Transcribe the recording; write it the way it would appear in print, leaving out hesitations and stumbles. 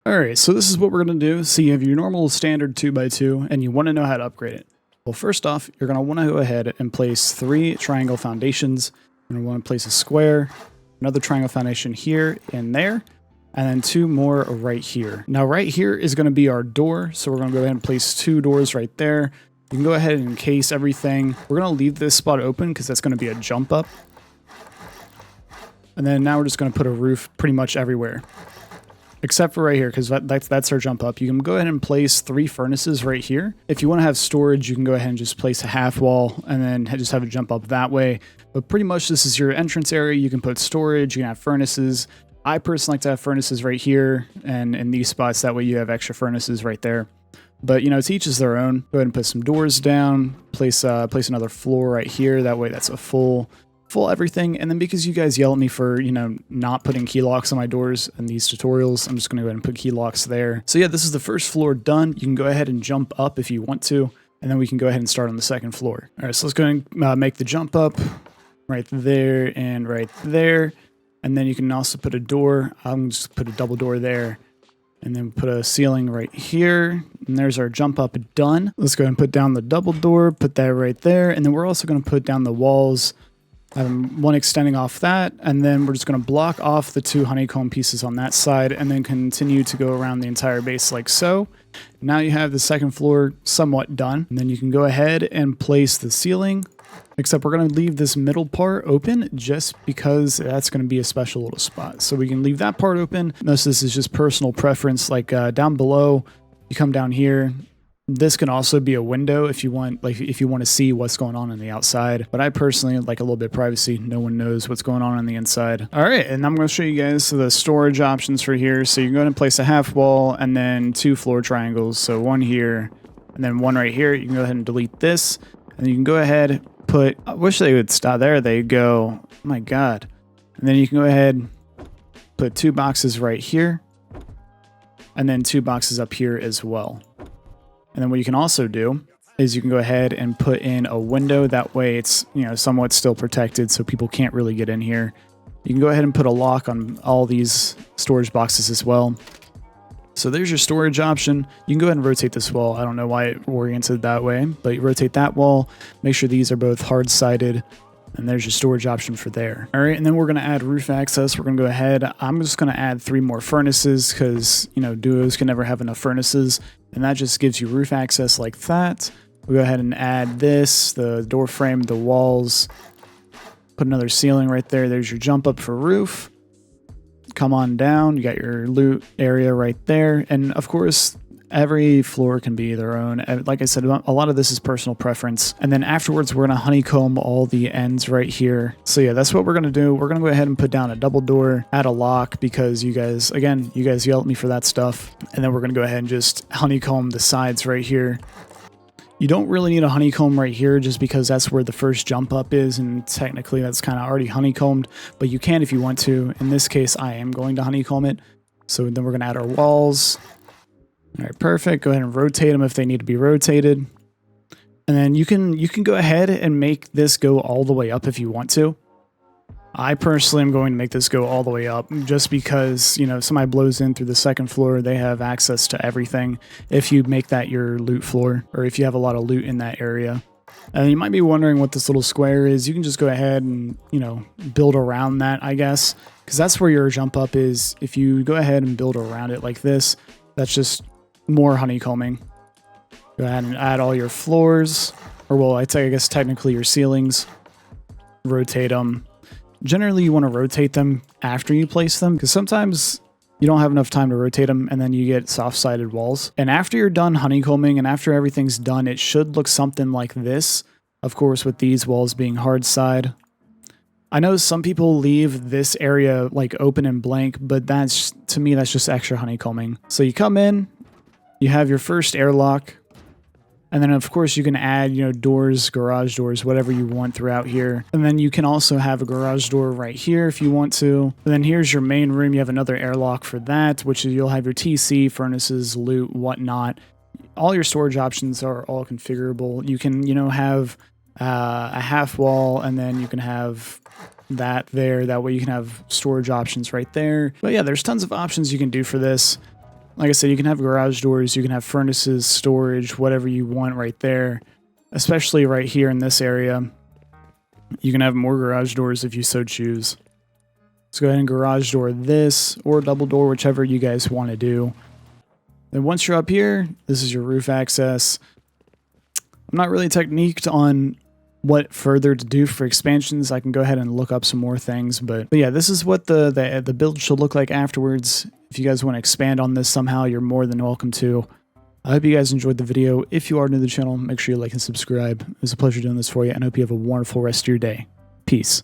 Alright, so this is what we're going to do. So you have your normal standard 2x2 and you want to know how to upgrade it. Well, first off, you're going to want to go ahead and place 3 triangle foundations. You're going to want to place a square, another triangle foundation here and there, and then 2 more right here. Now right here is going to be our door, so we're going to go ahead and place 2 doors right there. You can go ahead and encase everything. We're going to leave this spot open because that's going to be a jump up. And then now we're just going to put a roof pretty much everywhere. Except for right here, because that's our jump up. You can go ahead and place 3 furnaces right here. If you want to have storage, you can go ahead and just place a half wall and then just have a jump up that way. But pretty much this is your entrance area. You can put storage, you can have furnaces. I personally like to have furnaces right here and in these spots. That way you have extra furnaces right there. But, you know, to each is their own. Go ahead and put some doors down, place another floor right here. That way that's a full everything. And then because you guys yell at me for, you know, not putting key locks on my doors in these tutorials, I'm just going to go ahead and put key locks there. So yeah, this is the first floor done. You can go ahead and jump up if you want to, and then we can go ahead and start on the second floor. All right, so let's go ahead and make the jump up right there and right there. And then you can also put a door. I'm just put a double door there. And then put a ceiling right here. And there's our jump up done. Let's go ahead and put down the double door, put that right there. And then we're also going to put down the walls. One extending off that, and then we're just going to block off the 2 honeycomb pieces on that side and then continue to go around the entire base like so. Now you have the second floor somewhat done, and then you can go ahead and place the ceiling, except we're going to leave this middle part open just because that's going to be a special little spot. So we can leave that part open. Most of this is just personal preference. Like down below, you come down here. This can also be a window if you want, if you want to see what's going on the outside. But I personally like a little bit of privacy. No one knows what's going on the inside. All right, and I'm going to show you guys the storage options for here. So you can go ahead and place a half wall and then 2 floor triangles. So 1 here and then 1 right here. You can go ahead and delete this. And you can go ahead, I wish they would stop. There they go. Oh my God. And then you can go ahead, put 2 boxes right here. And then 2 boxes up here as well. And then what you can also do is you can go ahead and put in a window. That way it's, you know, somewhat still protected so people can't really get in here. You can go ahead and put a lock on all these storage boxes as well. So there's your storage option. You can go ahead and rotate this wall. I don't know why it oriented that way, but you rotate that wall. Make sure these are both hard-sided. And there's your storage option for there. All right, and then we're going to add roof access. We're going to go ahead. I'm just going to add 3 more furnaces because, you know, duos can never have enough furnaces. And that just gives you roof access like that. We'll go ahead and add this, the door frame, the walls. Put another ceiling right there. There's your jump up for roof. Come on down. You got your loot area right there. And of course, every floor can be their own. Like I said, a lot of this is personal preference. And then afterwards, we're going to honeycomb all the ends right here. So yeah, that's what we're going to do. We're going to go ahead and put down a double door, add a lock because you guys, again, you guys yell at me for that stuff. And then we're going to go ahead and just honeycomb the sides right here. You don't really need a honeycomb right here just because that's where the first jump up is. And technically that's kind of already honeycombed, but you can if you want to. In this case, I am going to honeycomb it. So then we're going to add our walls. All right, perfect. Go ahead and rotate them if they need to be rotated. And then you can go ahead and make this go all the way up if you want to. I personally am going to make this go all the way up just because, you know, if somebody blows in through the second floor, they have access to everything if you make that your loot floor or if you have a lot of loot in that area. And you might be wondering what this little square is. You can just go ahead and, you know, build around that, I guess, because that's where your jump up is. If you go ahead and build around it like this, that's just more honeycombing. Go ahead and add all your floors, or well, I guess technically your ceilings. Rotate them. Generally, you want to rotate them after you place them, because sometimes you don't have enough time to rotate them, and then you get soft-sided walls. And after you're done honeycombing, and after everything's done, it should look something like this. Of course, with these walls being hard side. I know some people leave this area like open and blank, but that's, to me, that's just extra honeycombing. So you come in, you have your first airlock, and then of course you can add, you know, doors, garage doors, whatever you want throughout here. And then you can also have a garage door right here if you want to. And then here's your main room. You have another airlock for that, which is you'll have your TC, furnaces, loot, whatnot. All your storage options are all configurable. You can, you know, have a half wall, and then you can have that there. That way you can have storage options right there. But yeah, there's tons of options you can do for this. like I said, you can have garage doors, you can have furnaces, storage, whatever you want right there. Especially right here in this area. You can have more garage doors if you so choose. Let's go ahead and garage door this, or double door, whichever you guys want to do. Then once you're up here, this is your roof access. I'm not really techniqued on what further to do for expansions. I can go ahead and look up some more things, but yeah, this is what the build should look like afterwards. If you guys want to expand on this somehow, you're more than welcome to. I hope you guys enjoyed the video. If you are new to the channel, make sure you like and subscribe. It was a pleasure doing this for you, and I hope you have a wonderful rest of your day. Peace.